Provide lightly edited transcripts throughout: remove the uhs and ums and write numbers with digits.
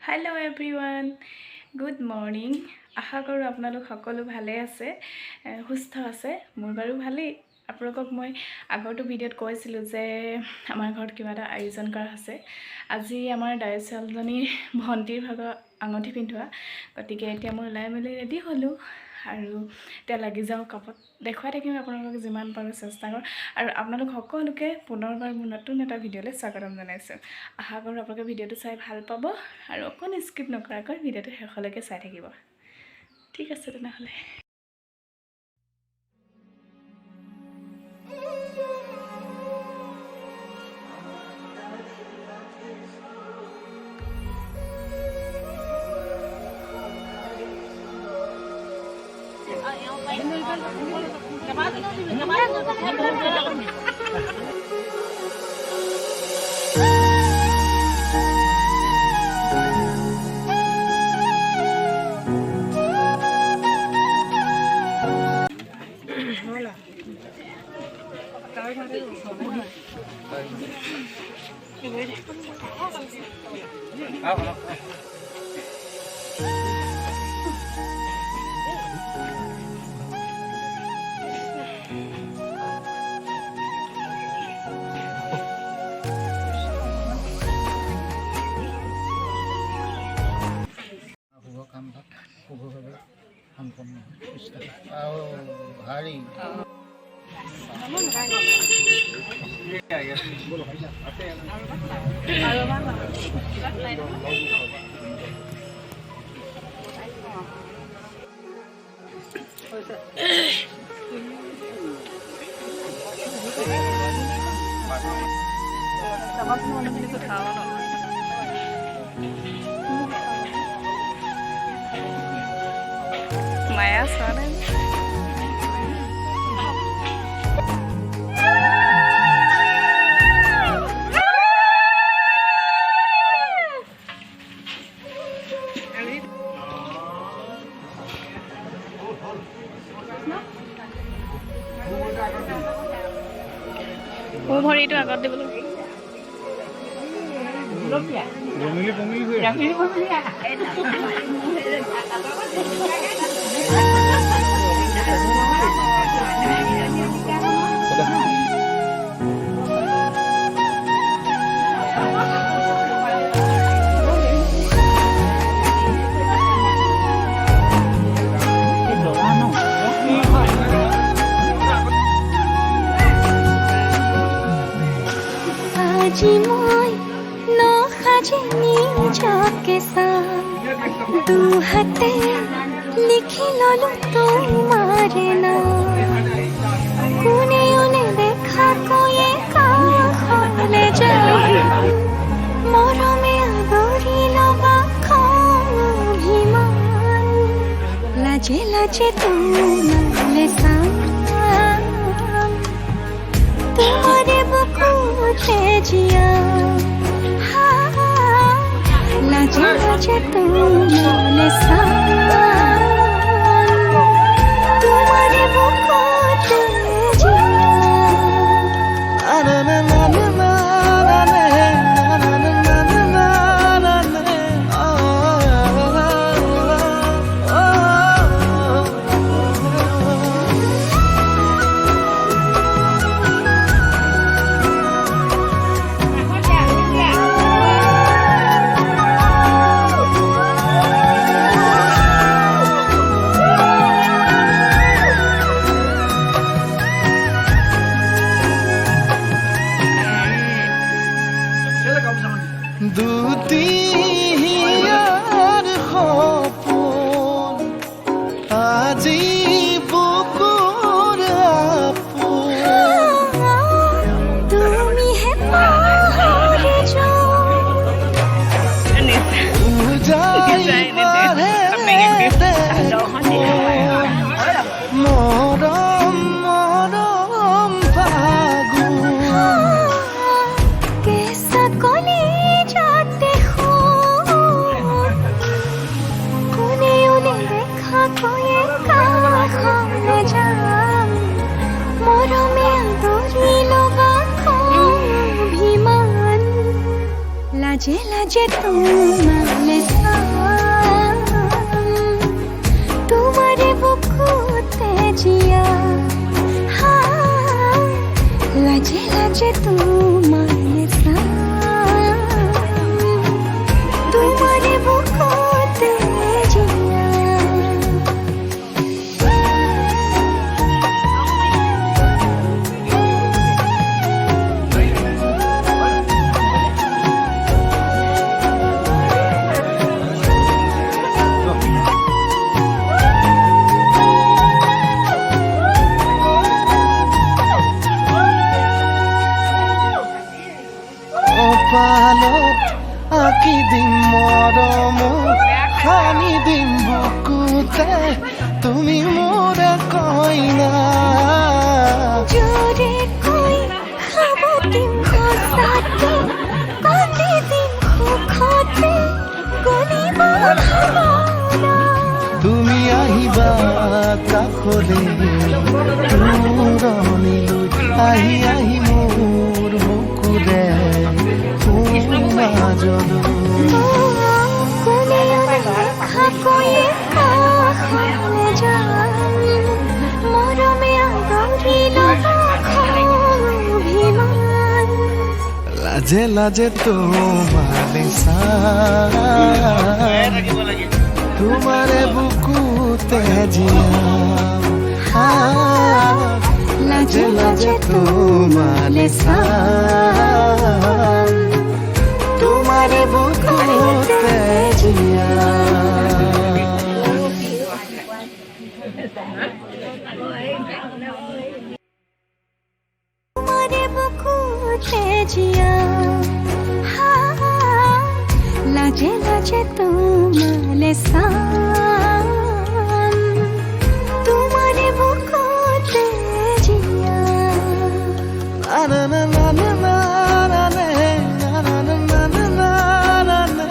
Hello everyone, good morning. আশা কৰোঁ আপোনালোক সকলো ভালে আছে, সুস্থ আছে। মোৰ বাৰু ভালেই। আপোনালোকক মই আগৰটো ভিডিঅ'ত কৈছিলোঁ যে আমাৰ ঘৰত কিবা এটা আয়োজন কৰা আছে। আজি আমাৰ দাইচালজনীৰ ভণ্টিৰ ভাগৰ আঙঠি পিন্ধোৱা, গতিকে এতিয়া মই ওলাই মেলি ৰেডি হ'লোঁ আৰু এতিয়া লাগি যাওঁ কাপত। দেখুৱাই থাকিম আপোনালোকক যিমান পাৰোঁ চেষ্টা কৰোঁ আৰু আপোনালোক সকলোকে পুনৰবাৰ মোৰ নতুন এটা ভিডিঅ'লৈ স্বাগতম জনাইছোঁ। আশা কৰোঁ আপোনালোকে ভিডিঅ'টো চাই ভাল পাব আৰু অকণ স্কিপ নকৰাকৈ ভিডিঅ'টো শেষলৈকে চাই থাকিব। ঠিক আছে তেনেহ'লে। Maya Soren. ভৰিটো আগত দিব লাগিব। আজি মই নসাজে নিজকে চাম, দুহাতে লিখি ললো তোমাৰে নাম। কোনে ওনে দেখা কৈয়ে কাষলে যায়, মৰমে আদৰি লবা অভিমান। লাজে লাজে তোমালে চাম, তোমাৰে বুকুতে জিয়া। লাজে লাজে তোমালে চাম, তোমাৰে বুকুতে জিয়া। দুটিয়াৰ সপোন আজি বুকুৰ আপোন। তুমিহে পাহৰি উজাই বাঢ়ে মৰম মৰম ফাগুন। কেঁচা কলি যাতে কোনে ওনে দেখা কৈয়ে কাষলে যাম, মৰমে আদৰি লবা অভিমান। लाजे लाजे तुम्हारे साथ तुम्हारे बुकुते जिया हाँ लाजे लाजे तुम्हारे साथ तुम्हारे बुकुते जिया কপালত আঁকি দিম মৰম সানি দিম বুকুতে তুমি মোৰ কইনা জোরে কই খাব দিম হসাতে কাটি দিম সুখতে গলিব ভাবনা তুমি আহিবা কাষলে দূৰণিলৈ আহি আহি মোৰ বুকুৰে মাজলৈ কোনে দেখা কয়ে কাষলে যাম মৰমে আদৰি ল'বা অভিমান লাজে লাজে তোমারে চাম তোমারে বুকুতে জিয়াম লাজে লাজে তোমারে চাম তোমারে বুকুতে জিয়াম तुम्हारे बुकुते जिया हाँ लाजे लाजे तुम्हारे साथ तुम्हारे बुकुते जिया na na na na na na na na na na na na na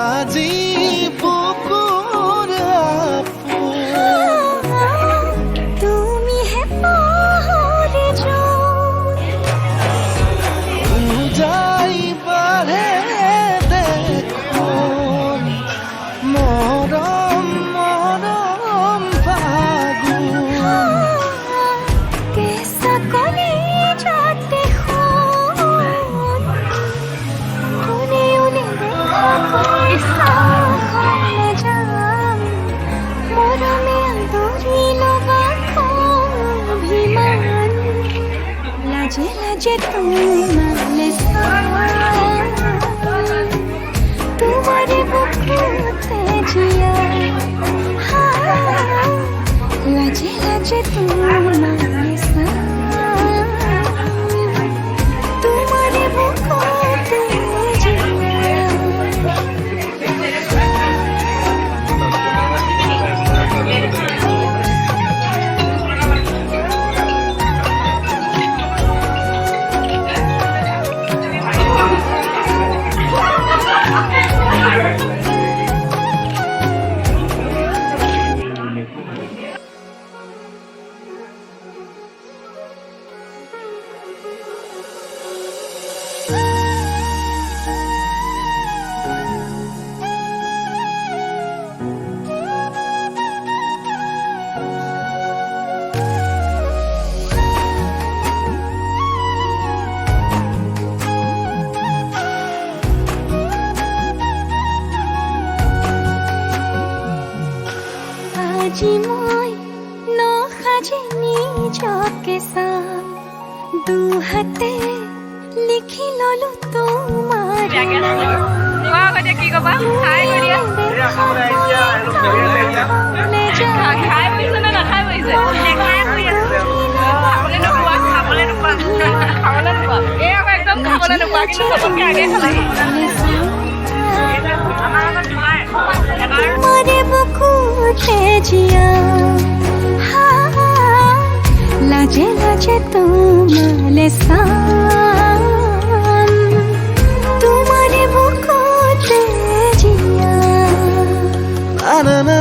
আজি বুকুর তুমি হে পাহরে যাইবারে দেখুন মরম মরম ফাগুন कैसा कोने जाते हो कोने उन्हें देखा कोई साखले जाम मोरा में अंदोरी लोगा को अभिमान लाजे लाजे तुम्हारे साथ तुम्हारे बुकुते जिया हाँ लाजे लाजे तुम्हारे साथ तुम्हारे बुकुते जिया আজি মই নসাজে নিজকে চাম দুহাতে লিখি ললো তোমাৰ কি ক'বা খাই খাই বহিছে নে নাখাই বহিছে খাবলৈ নোপোৱা খাবলৈ নোপোৱা এই আকৌ একদম খাবলৈ নোপোৱা কিন্তু চবতকৈ আগে খালেহি तुम्हारे बुकुते जिया लाजे लाजे तुम्हारे साम तुम्हारे बुकुते जिया na na